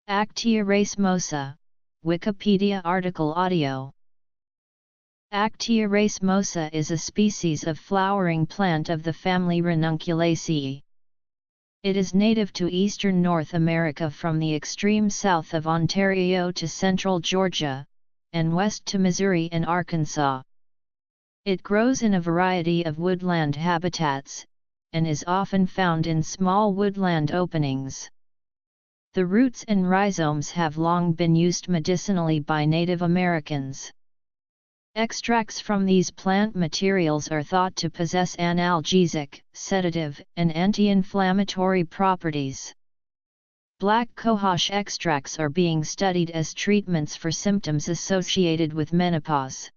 Actaea racemosa, Wikipedia article audio. Actaea racemosa is a species of flowering plant of the family Ranunculaceae. It is native to eastern North America from the extreme south of Ontario to central Georgia, and west to Missouri and Arkansas. It grows in a variety of woodland habitats, and is often found in small woodland openings. The roots and rhizomes have long been used medicinally by Native Americans. Extracts from these plant materials are thought to possess analgesic, sedative, and anti-inflammatory properties. Black cohosh extracts are being studied as treatments for symptoms associated with menopause.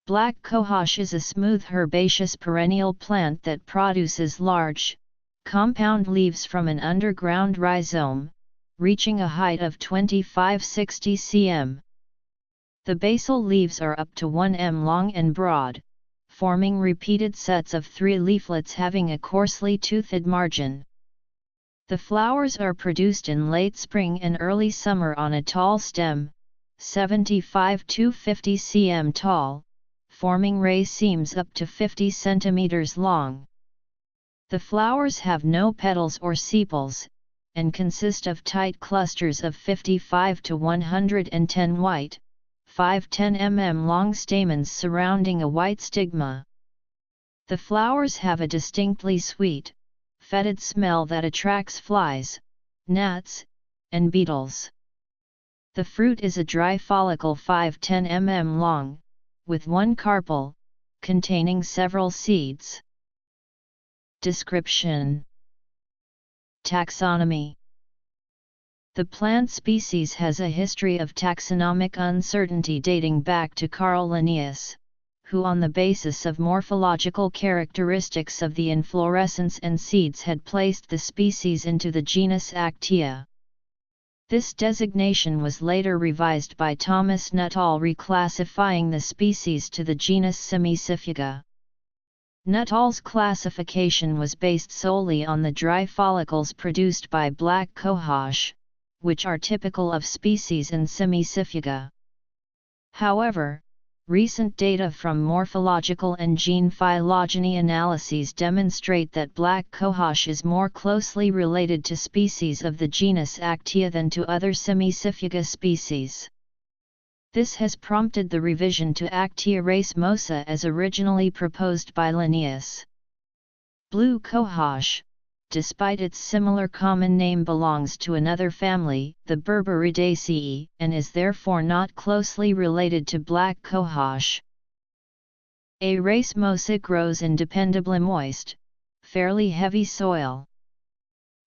Black cohosh is a smooth herbaceous perennial plant that produces large, compound leaves from an underground rhizome, reaching a height of 25–60 cm. The basal leaves are up to 1 m long and broad, forming repeated sets of 3 leaflets having a coarsely toothed margin. The flowers are produced in late spring and early summer on a tall stem, 75 to 50 cm tall, forming racemes up to 50 cm long. The flowers have no petals or sepals, and consist of tight clusters of 55 to 110 white, 5–10 mm long stamens surrounding a white stigma. The flowers have a distinctly sweet, fetid smell that attracts flies, gnats, and beetles. The fruit is a dry follicle 5–10 mm long, with one carpel, containing several seeds. Description. Taxonomy. The plant species has a history of taxonomic uncertainty dating back to Carl Linnaeus, who on the basis of morphological characteristics of the inflorescence and seeds had placed the species into the genus Actaea. This designation was later revised by Thomas Nuttall, reclassifying the species to the genus Semicifuga. Nuttall's classification was based solely on the dry follicles produced by black cohosh, which are typical of species in Semicifuga. However, recent data from morphological and gene phylogeny analyses demonstrate that black cohosh is more closely related to species of the genus Actaea than to other Semicifuga species. This has prompted the revision to Actaea racemosa as originally proposed by Linnaeus. Blue cohosh, despite its similar common name, belongs to another family, the Berberidaceae, and is therefore not closely related to black cohosh. A racemosa grows in dependably moist, fairly heavy soil.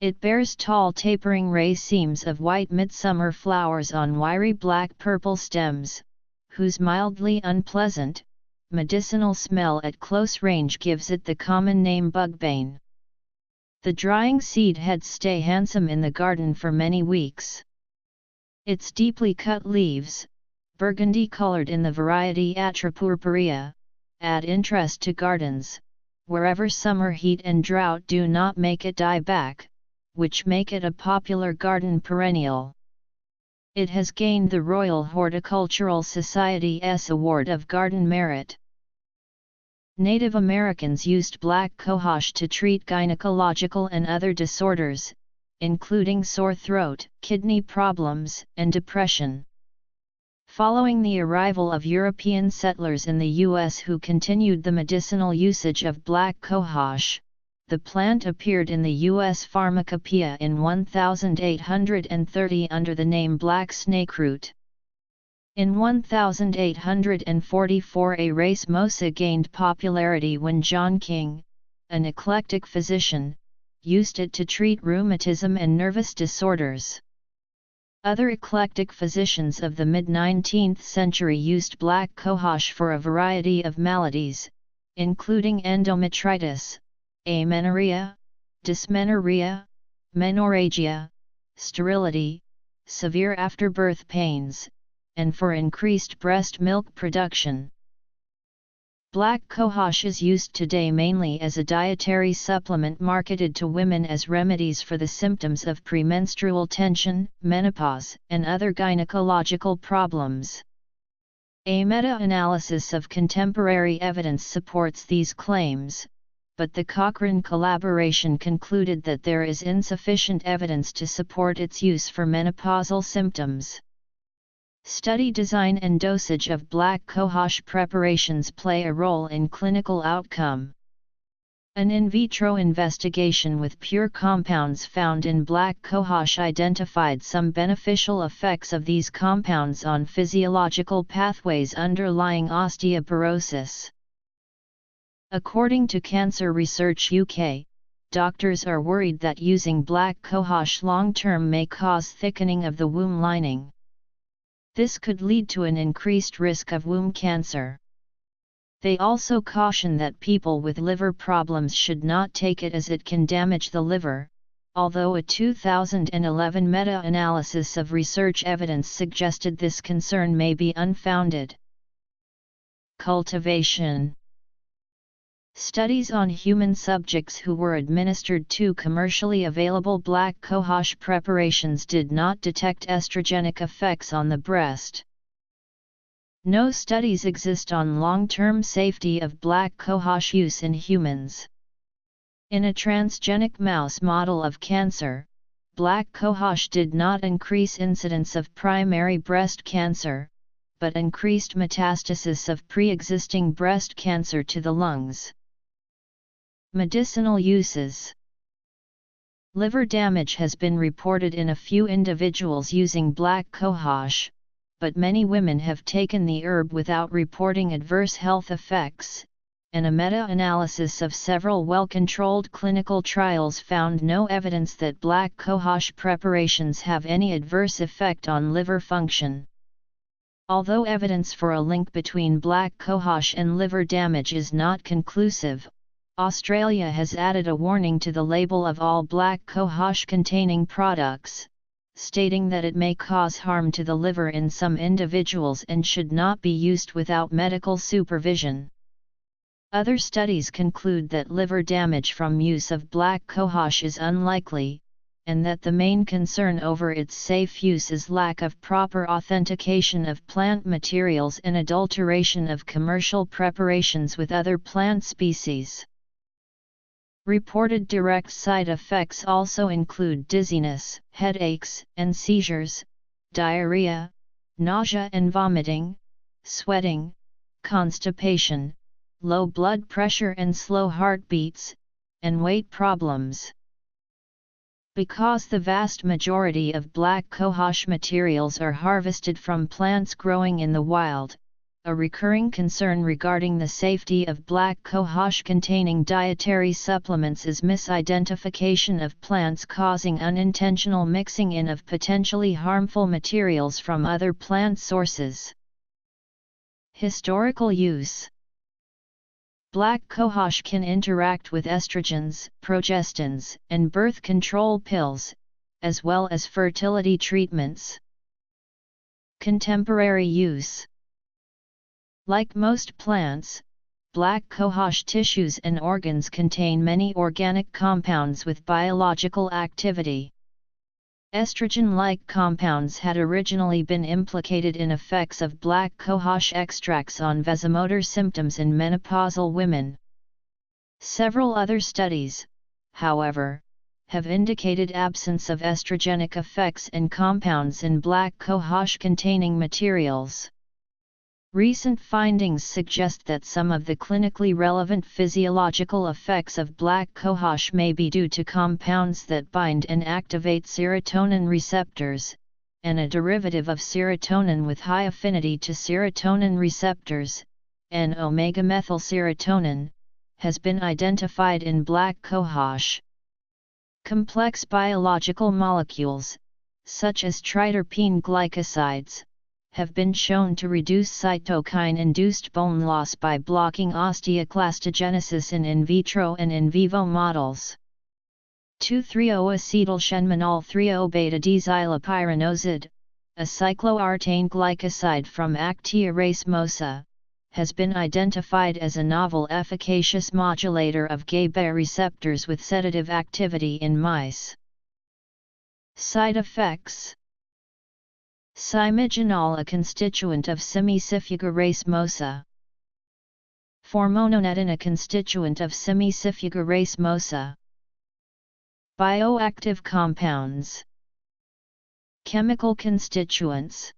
It bears tall tapering racemes of white midsummer flowers on wiry black-purple stems, whose mildly unpleasant, medicinal smell at close range gives it the common name bugbane. The drying seed heads stay handsome in the garden for many weeks. Its deeply cut leaves, burgundy-colored in the variety Atripurpurea, add interest to gardens, wherever summer heat and drought do not make it die back, which make it a popular garden perennial. It has gained the Royal Horticultural Society's Award of Garden Merit. Native Americans used black cohosh to treat gynecological and other disorders, including sore throat, kidney problems, and depression. Following the arrival of European settlers in the U.S. who continued the medicinal usage of black cohosh, the plant appeared in the U.S. Pharmacopoeia in 1830 under the name black snakeroot. In 1844 a racemosa gained popularity when John King, an eclectic physician, used it to treat rheumatism and nervous disorders. Other eclectic physicians of the mid-19th century used black cohosh for a variety of maladies, including endometritis, amenorrhea, dysmenorrhea, menorrhagia, sterility, severe afterbirth pains, and for increased breast milk production. Black cohosh is used today mainly as a dietary supplement marketed to women as remedies for the symptoms of premenstrual tension, menopause, and other gynecological problems. A meta-analysis of contemporary evidence supports these claims, but the Cochrane collaboration concluded that there is insufficient evidence to support its use for menopausal symptoms. Study design and dosage of black cohosh preparations play a role in clinical outcome. An in vitro investigation with pure compounds found in black cohosh identified some beneficial effects of these compounds on physiological pathways underlying osteoporosis. According to Cancer Research UK, doctors are worried that using black cohosh long-term may cause thickening of the womb lining. This could lead to an increased risk of womb cancer. They also caution that people with liver problems should not take it as it can damage the liver, although a 2011 meta-analysis of research evidence suggested this concern may be unfounded. Cultivation. Studies on human subjects who were administered two commercially available black cohosh preparations did not detect estrogenic effects on the breast. No studies exist on long-term safety of black cohosh use in humans. In a transgenic mouse model of cancer, black cohosh did not increase incidence of primary breast cancer, but increased metastasis of pre-existing breast cancer to the lungs. Medicinal uses. Liver damage has been reported in a few individuals using black cohosh, but many women have taken the herb without reporting adverse health effects, and a meta-analysis of several well-controlled clinical trials found no evidence that black cohosh preparations have any adverse effect on liver function. Although evidence for a link between black cohosh and liver damage is not conclusive, Australia has added a warning to the label of all black cohosh containing products, stating that it may cause harm to the liver in some individuals and should not be used without medical supervision. Other studies conclude that liver damage from use of black cohosh is unlikely, and that the main concern over its safe use is lack of proper authentication of plant materials and adulteration of commercial preparations with other plant species. Reported direct side effects also include dizziness, headaches and seizures, diarrhea, nausea and vomiting, sweating, constipation, low blood pressure and slow heartbeats, and weight problems. Because the vast majority of black cohosh materials are harvested from plants growing in the wild, a recurring concern regarding the safety of black cohosh containing dietary supplements is misidentification of plants causing unintentional mixing in of potentially harmful materials from other plant sources. Historical use. Black cohosh can interact with estrogens, progestins, and birth control pills, as well as fertility treatments. Contemporary use. Like most plants, black cohosh tissues and organs contain many organic compounds with biological activity. Estrogen-like compounds had originally been implicated in effects of black cohosh extracts on vasomotor symptoms in menopausal women. Several other studies, however, have indicated absence of estrogenic effects and compounds in black cohosh containing materials. Recent findings suggest that some of the clinically relevant physiological effects of black cohosh may be due to compounds that bind and activate serotonin receptors, and a derivative of serotonin with high affinity to serotonin receptors, N-omega-methylserotonin, has been identified in black cohosh. Complex biological molecules, such as triterpene glycosides, have been shown to reduce cytokine-induced bone loss by blocking osteoclastogenesis in vitro and in vivo models. 2,3-O-acetylshenmanol 3-O-beta-dixylopyranozid, a cycloartane glycoside from Actaea racemosa, has been identified as a novel efficacious modulator of GABA receptors with sedative activity in mice. Side effects: Cymigenol, a constituent of Cimicifuga racemosa. Formononedin, a constituent of Cimicifuga racemosa. Bioactive compounds. Chemical constituents.